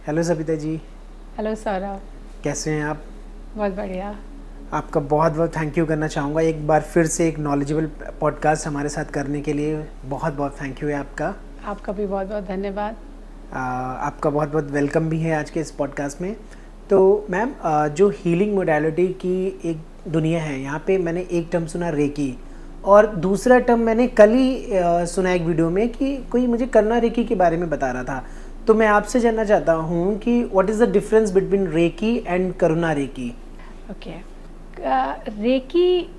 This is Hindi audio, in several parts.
हेलो सबिता जी। हेलो सौरभ। कैसे हैं आप? बहुत बढ़िया। आपका बहुत बहुत थैंक यू करना चाहूँगा एक बार फिर से एक नॉलेजेबल पॉडकास्ट हमारे साथ करने के लिए। बहुत बहुत थैंक यू है आपका। आपका भी बहुत बहुत धन्यवाद। आपका बहुत बहुत वेलकम भी है आज के इस पॉडकास्ट में। तो मैम, जो हीलिंग मोडालिटी की एक दुनिया है, यहाँ पे मैंने एक टर्म सुना रेकी, और दूसरा टर्म मैंने कल ही सुना एक वीडियो में कि कोई मुझे करना रेकी के बारे में बता रहा था। तो मैं आपसे जानना चाहता हूँ कि what is the difference between reiki and Karuna reiki? Okay. Reiki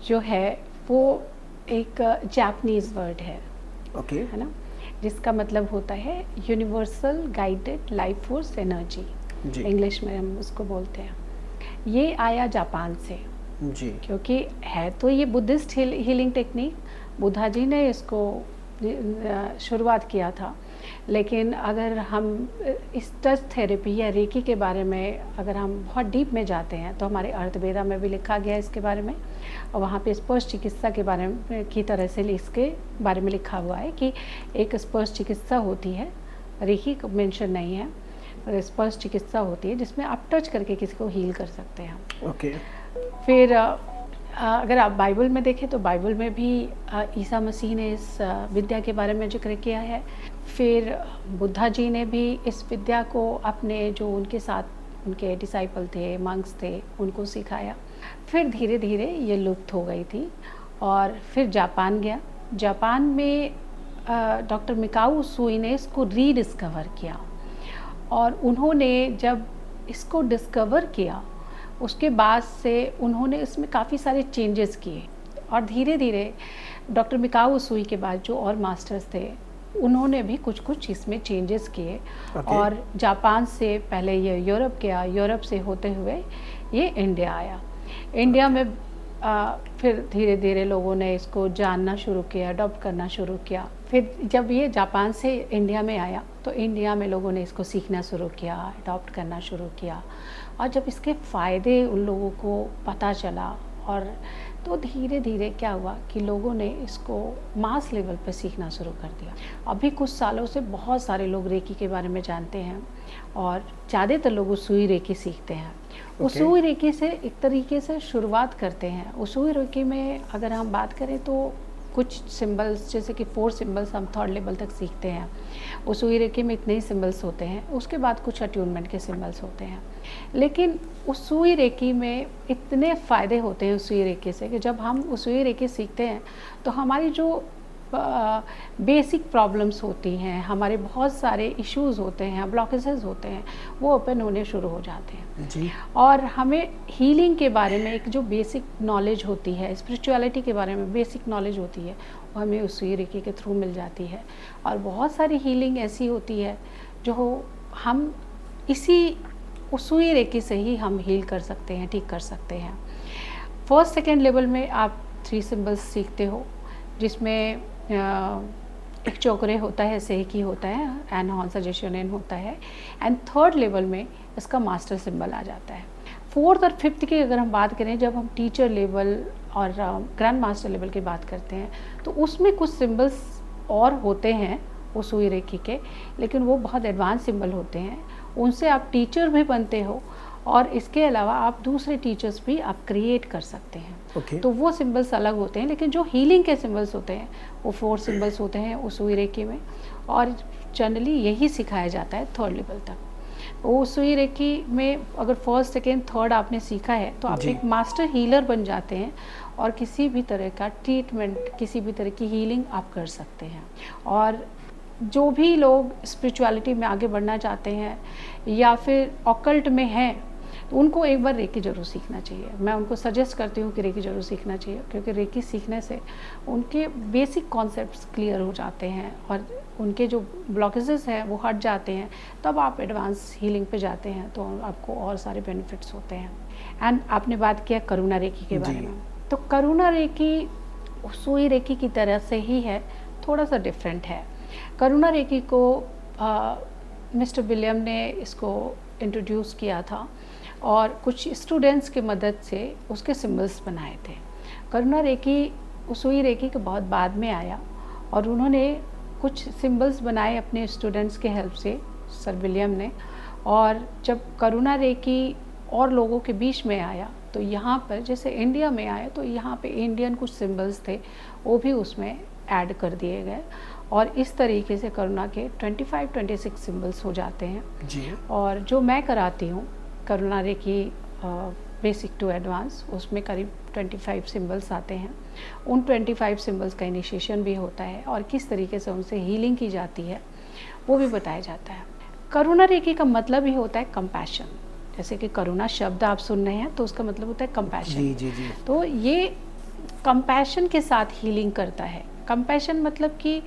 जो है वो एक जापानीज वर्ड ओके। है ना, जिसका मतलब होता है universal guided life force energy. जी इंग्लिश में हम उसको बोलते हैं। ये आया जापान से, जी। क्योंकि है तो ये Buddhist healing technique. Buddha ji ने इसको शुरुआत किया था। लेकिन अगर हम इस टच थेरेपी या रेकी के बारे में अगर हम बहुत डीप में जाते हैं तो हमारे अर्थवेदा में भी लिखा गया है इसके बारे में, और वहाँ पे स्पर्श चिकित्सा के बारे में की तरह से इसके बारे में लिखा हुआ है कि एक स्पर्श चिकित्सा होती है, रेकी मेंशन नहीं है, स्पर्श चिकित्सा होती है जिसमें आप टच करके किसी को हील कर सकते हैं। ओके। फिर अगर आप बाइबल में देखें तो बाइबल में भी ईसा मसीह ने इस विद्या के बारे में जिक्र किया है। फिर बुद्धा जी ने भी इस विद्या को अपने जो उनके साथ उनके डिसाइपल थे, मंक्स थे, उनको सिखाया। फिर धीरे धीरे ये लुप्त हो गई थी और फिर जापान गया। जापान में डॉक्टर मिकाओ उसुई ने इसको रीडिस्कवर किया, और उन्होंने जब इसको डिस्कवर किया उसके बाद से उन्होंने इसमें काफ़ी सारे चेंजेस किए, और धीरे धीरे डॉक्टर मिकाओ उसुई के बाद जो और मास्टर्स थे उन्होंने भी कुछ कुछ इसमें चेंजेस किए। और जापान से पहले ये यूरोप गया, यूरोप से होते हुए ये इंडिया आया। इंडिया में फिर धीरे धीरे लोगों ने इसको जानना शुरू किया, अडॉप्ट करना शुरू किया। फिर जब ये जापान से इंडिया में आया तो इंडिया में लोगों ने इसको सीखना शुरू किया, अडॉप्ट करना शुरू किया, और जब इसके फ़ायदे उन लोगों को पता चला और तो धीरे धीरे क्या हुआ कि लोगों ने इसको मास लेवल पर सीखना शुरू कर दिया। अभी कुछ सालों से बहुत सारे लोग रेकी के बारे में जानते हैं और ज़्यादातर लोग उसुई रेकी सीखते हैं। उसुई रेकी से एक तरीके से शुरुआत करते हैं। उसुई रेकी में अगर हम बात करें तो कुछ सिंबल्स, जैसे कि 4 सिंबल्स हम 3rd लेवल तक सीखते हैं। उसुई रेकी में इतने ही सिंबल्स होते हैं, उसके बाद कुछ अट्यूनमेंट के सिंबल्स होते हैं। लेकिन उसुई रेकी में इतने फ़ायदे होते हैं उसुई रेकी से कि जब हम उसुई रेकी सीखते हैं तो हमारी जो बेसिक प्रॉब्लम्स होती हैं, हमारे बहुत सारे इश्यूज़ होते हैं, ब्लॉकेजेस होते हैं, वो ओपन होने शुरू हो जाते हैं जी। और हमें हीलिंग के बारे में एक जो बेसिक नॉलेज होती है, स्पिरिचुअलिटी के बारे में बेसिक नॉलेज होती है, वो हमें उसुई रेकी के थ्रू मिल जाती है। और बहुत सारी हीलिंग ऐसी होती है जो हम इसी उसुई रेकी से ही हम हील कर सकते हैं, ठीक कर सकते हैं। 1st 2nd लेवल में आप 3 सिंबल्स सीखते हो, जिसमें एक चोकरे होता है, सेकी होता है, एंड हॉन्सा जेशोनेन होता है, एंड 3rd लेवल में इसका मास्टर सिंबल आ जाता है। 4th और 5th की अगर हम बात करें, जब हम टीचर लेवल और ग्रैंड मास्टर लेवल की बात करते हैं तो उसमें कुछ सिंबल्स और होते हैं उसुई रेकी के, लेकिन वो बहुत एडवांस सिंबल होते हैं। उनसे आप टीचर भी बनते हो और इसके अलावा आप दूसरे टीचर्स भी आप क्रिएट कर सकते हैं। तो वो सिंबल्स अलग होते हैं, लेकिन जो हीलिंग के सिंबल्स होते हैं वो 4 सिंबल्स होते हैं उसुई रेकी में, और जनरली यही सिखाया जाता है 3rd लेवल तक। उसुई रेकी में अगर 1st 2nd 3rd आपने सीखा है तो आप एक मास्टर हीलर बन जाते हैं और किसी भी तरह का ट्रीटमेंट, किसी भी तरह की हीलिंग आप कर सकते हैं। और जो भी लोग स्पिरिचुअलिटी में आगे बढ़ना चाहते हैं या फिर ऑकल्ट में हैं तो उनको एक बार रेकी ज़रूर सीखना चाहिए। मैं उनको सजेस्ट करती हूँ कि रेकी ज़रूर सीखना चाहिए, क्योंकि रेकी सीखने से उनके बेसिक कॉन्सेप्ट्स क्लियर हो जाते हैं और उनके जो ब्लॉकेजेस हैं वो हट जाते हैं। तब आप एडवांस हीलिंग पे जाते हैं तो आपको और सारे बेनिफिट्स होते हैं। एंड आपने बात किया करुणा रेकी के बारे में, तो करुणा रेकी उसुई रेकी की तरह से ही है, थोड़ा सा डिफरेंट है। करुणा रेकी को मिस्टर विलियम ने इसको इंट्रोड्यूस किया था और कुछ स्टूडेंट्स की मदद से उसके सिंबल्स बनाए थे। करुणा रेकी उसुई रेकी के बहुत बाद में आया और उन्होंने कुछ सिंबल्स बनाए अपने स्टूडेंट्स के हेल्प से, सर विलियम ने, और जब करुणा रेकी और लोगों के बीच में आया तो यहाँ पर जैसे इंडिया में आया तो यहाँ पे इंडियन कुछ सिंबल्स थे वो भी उसमें ऐड कर दिए गए और इस तरीके से करुणा के 25-26 सिंबल्स हो जाते हैं जी। और जो मैं कराती हूँ करुणा रेकी बेसिक टू एडवांस, उसमें करीब 25 सिंबल्स आते हैं। उन 25 सिंबल्स का इनिशिएशन भी होता है और किस तरीके से उनसे हीलिंग की जाती है वो भी बताया जाता है। करुणा रेकी का मतलब ही होता है कंपैशन। जैसे कि करुणा शब्द आप सुन रहे हैं तो उसका मतलब होता है कंपैशन। जी जी जी। तो ये कंपैशन के साथ हीलिंग करता है। कंपैशन मतलब कि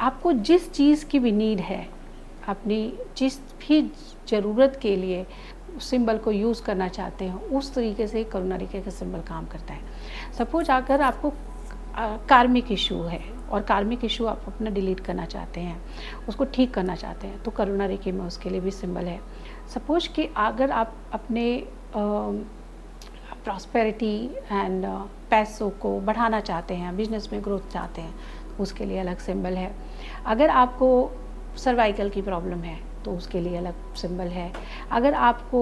आपको जिस चीज़ की भी नीड है, अपनी जिस भी ज़रूरत के लिए सिंबल को यूज़ करना चाहते हो उस तरीके से करुणा रेखा का सिंबल काम करता है। सपोज अगर आपको कार्मिक इशू है और कार्मिक इशू आप अपना डिलीट करना चाहते हैं, उसको ठीक करना चाहते हैं, तो करुणा रेखा में उसके लिए भी सिंबल है। सपोज कि अगर आप अपने प्रॉस्पेरिटी एंड पैसों को बढ़ाना चाहते हैं, बिजनेस में ग्रोथ चाहते हैं, तो उसके लिए अलग सिंबल है। अगर आपको सर्वाइकल की प्रॉब्लम है तो उसके लिए अलग सिंबल है। अगर आपको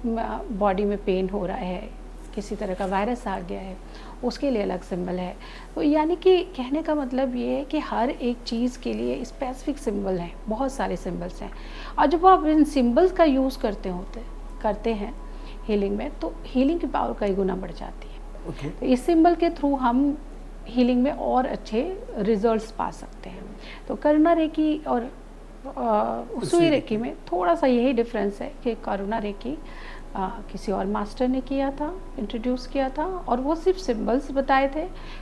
बॉडी में पेन हो रहा है, किसी तरह का वायरस आ गया है, उसके लिए अलग सिंबल है। तो यानी कि कहने का मतलब ये है कि हर एक चीज़ के लिए स्पेसिफिक सिंबल हैं, बहुत सारे सिंबल्स हैं। और जब आप इन सिंबल्स का यूज़ करते हैं हीलिंग में, तो हीलिंग की पावर कई गुना बढ़ जाती है। ओके। तो इस सिंबल के थ्रू हम हीलिंग में और अच्छे रिजल्ट्स पा सकते हैं। तो करुणा रेकी और उसुई रेकी में थोड़ा सा यही डिफरेंस है कि करुणा रेकी किसी और मास्टर ने किया था, इंट्रोड्यूस किया था और वो सिर्फ सिंबल्स बताए थे।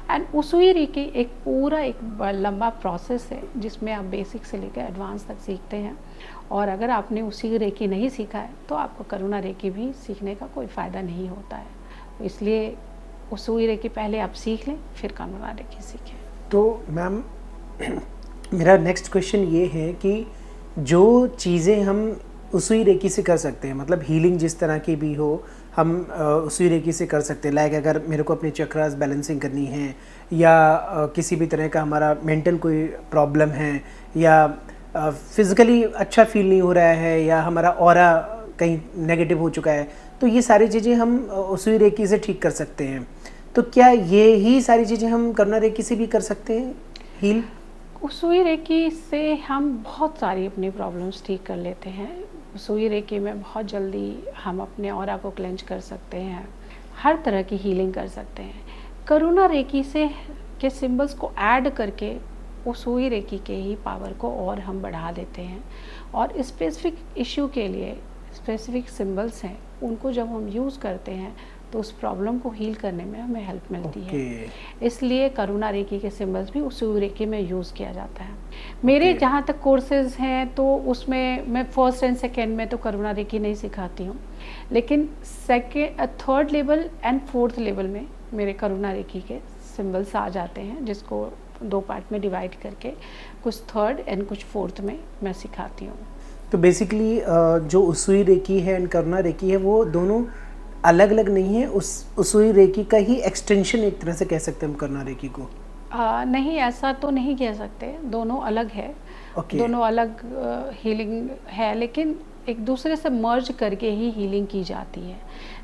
एंड उसुई रेकी एक पूरा एक लंबा प्रोसेस है जिसमें आप बेसिक से लेकर एडवांस तक सीखते हैं। और अगर आपने उसुई रेकी नहीं सीखा है तो आपको करुणा रेकी भी सीखने का कोई फ़ायदा नहीं होता है। इसलिए उसुई रेकी पहले आप सीख लें, फिर करुणा रेकी सीखें। तो मैम मेरा नेक्स्ट क्वेश्चन ये है कि जो चीज़ें हम उसुई रेकी से कर सकते हैं, मतलब हीलिंग जिस तरह की भी हो हम उसुई रेकी से कर सकते हैं। लाइक अगर मेरे को अपने चक्रास बैलेंसिंग करनी है या किसी भी तरह का हमारा मेंटल कोई प्रॉब्लम है या फिज़िकली अच्छा फील नहीं हो रहा है या हमारा ऑरा कहीं नेगेटिव हो चुका है, तो ये सारी चीज़ें हम उसुई रेकी से ठीक कर सकते हैं। तो क्या ये ही सारी चीज़ें हम करुणा रेकी से भी कर सकते हैं हील? उसुई रेकी से हम बहुत सारी अपनी प्रॉब्लम्स ठीक कर लेते हैं। उसुई रेकी में बहुत जल्दी हम अपने ऑरा को क्लेंज कर सकते हैं, हर तरह की हीलिंग कर सकते हैं। करुणा रेकी से के सिंबल्स को ऐड करके उसुई रेकी के ही पावर को और हम बढ़ा देते हैं और स्पेसिफिक इशू के लिए स्पेसिफिक सिंबल्स हैं, उनको जब हम यूज़ करते हैं तो उस प्रॉब्लम को हील करने में हमें हेल्प मिलती है। इसलिए करुणा रेकी के सिंबल्स भी उसुई रेकी में यूज़ किया जाता है। मेरे जहाँ तक कोर्सेज हैं तो उसमें मैं फर्स्ट एंड सेकेंड में तो करुणा रेकी नहीं सिखाती हूँ, लेकिन third level and fourth level में मेरे करुणा रेकी के सिंबल्स आ जाते हैं, जिसको 2 पार्ट में डिवाइड करके कुछ थर्ड एंड कुछ फोर्थ में मैं सिखाती हूँ। तो बेसिकली जो उसुई रेकी है एंड करुणा रेकी है वो दोनों अलग अलग नहीं है, उस उसुई रेकी का ही एक्सटेंशन एक तरह से कह सकते हैं हम करुणा रेकी को? नहीं, ऐसा तो नहीं कह सकते, दोनों अलग है। दोनों अलग हीलिंग है, लेकिन एक दूसरे से मर्ज करके ही हीलिंग की जाती है।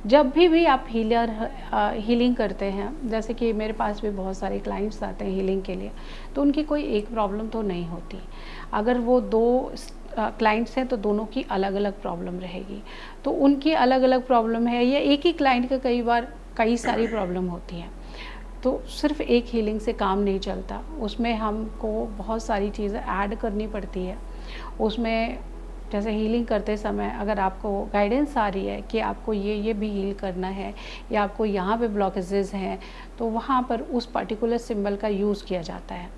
जब भी आप हीलिंग करते हैं, जैसे कि मेरे पास भी बहुत सारे क्लाइंट्स आते हैं हीलिंग के लिए, तो उनकी कोई एक प्रॉब्लम तो नहीं होती। अगर वो 2 क्लाइंट्स हैं तो दोनों की अलग अलग प्रॉब्लम रहेगी। तो उनकी अलग अलग प्रॉब्लम है या एक ही क्लाइंट का कई बार कई सारी प्रॉब्लम होती हैं, तो सिर्फ एक हीलिंग से काम नहीं चलता, उसमें हमको बहुत सारी चीज़ें ऐड करनी पड़ती है। उसमें जैसे हीलिंग करते समय अगर आपको गाइडेंस आ रही है कि आपको ये भी हील करना है या आपको यहाँ पे ब्लॉकेजेस हैं, तो वहाँ पर उस पर्टिकुलर सिंबल का यूज़ किया जाता है।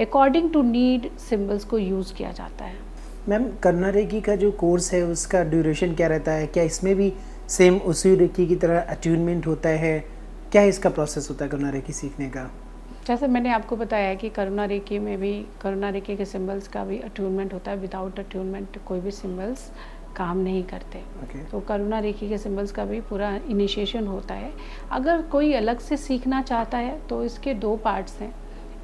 अकॉर्डिंग टू नीड सिंबल्स को यूज़ किया जाता है। मैम करुणा रेकी का जो कोर्स है उसका ड्यूरेशन क्या रहता है? क्या इसमें भी सेम उसी रेकी की तरह अट्यूनमेंट होता है? क्या इसका प्रोसेस होता है करुणा रेकी सीखने का? जैसे मैंने आपको बताया कि करुणा रेकी में भी करुणा रेकी के सिंबल्स का भी अट्यूनमेंट होता है। विदाउट अट्यूनमेंट कोई भी सिंबल्स काम नहीं करते। तो करुणा रेकी के सिंबल्स का भी पूरा इनिशिएशन होता है। अगर कोई अलग से सीखना चाहता है तो इसके 2 पार्ट्स हैं।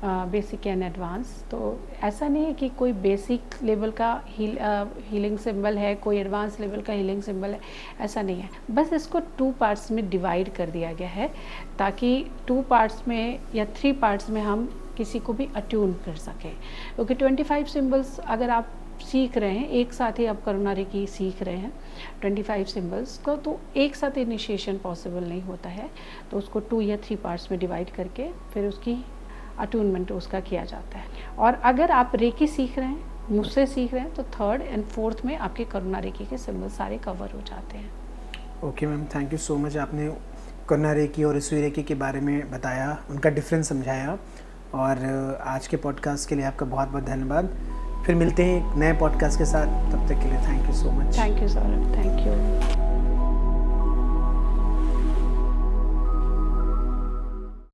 Basic and advance. तो ऐसा नहीं है कि कोई बेसिक लेवल का हीलिंग सिंबल है, कोई एडवांस लेवल का हीलिंग सिंबल है, ऐसा नहीं है। बस इसको 2 पार्ट्स में डिवाइड कर दिया गया है ताकि 2 पार्ट्स में या 3 पार्ट्स में हम किसी को भी अट्यून कर सकें। क्योंकि 25 सिंबल्स अगर आप सीख रहे हैं, एक साथ ही आप करुणा रेकी सीख रहे हैं 25 सिंबल्स को, तो एक साथ इनिशिएशन पॉसिबल नहीं होता है। तो उसको 2 या 3 पार्ट्स में डिवाइड करके फिर उसकी अट्यूनमेंट उसका किया जाता है। और अगर आप रेकी सीख रहे हैं, मुझसे सीख रहे हैं, तो 3rd एंड 4th में आपके करुणा रेकी के सिंबल सारे कवर हो जाते हैं। Okay ma'am, thank you so much. आपने करुणा रेकी और उसुई रेकी के बारे में बताया, उनका डिफरेंस समझाया, और आज के पॉडकास्ट के लिए आपका बहुत बहुत धन्यवाद। फिर मिलते हैं एक नए पॉडकास्ट के साथ, तब तक के लिए thank you so much. Thank you Saurabh, thank you.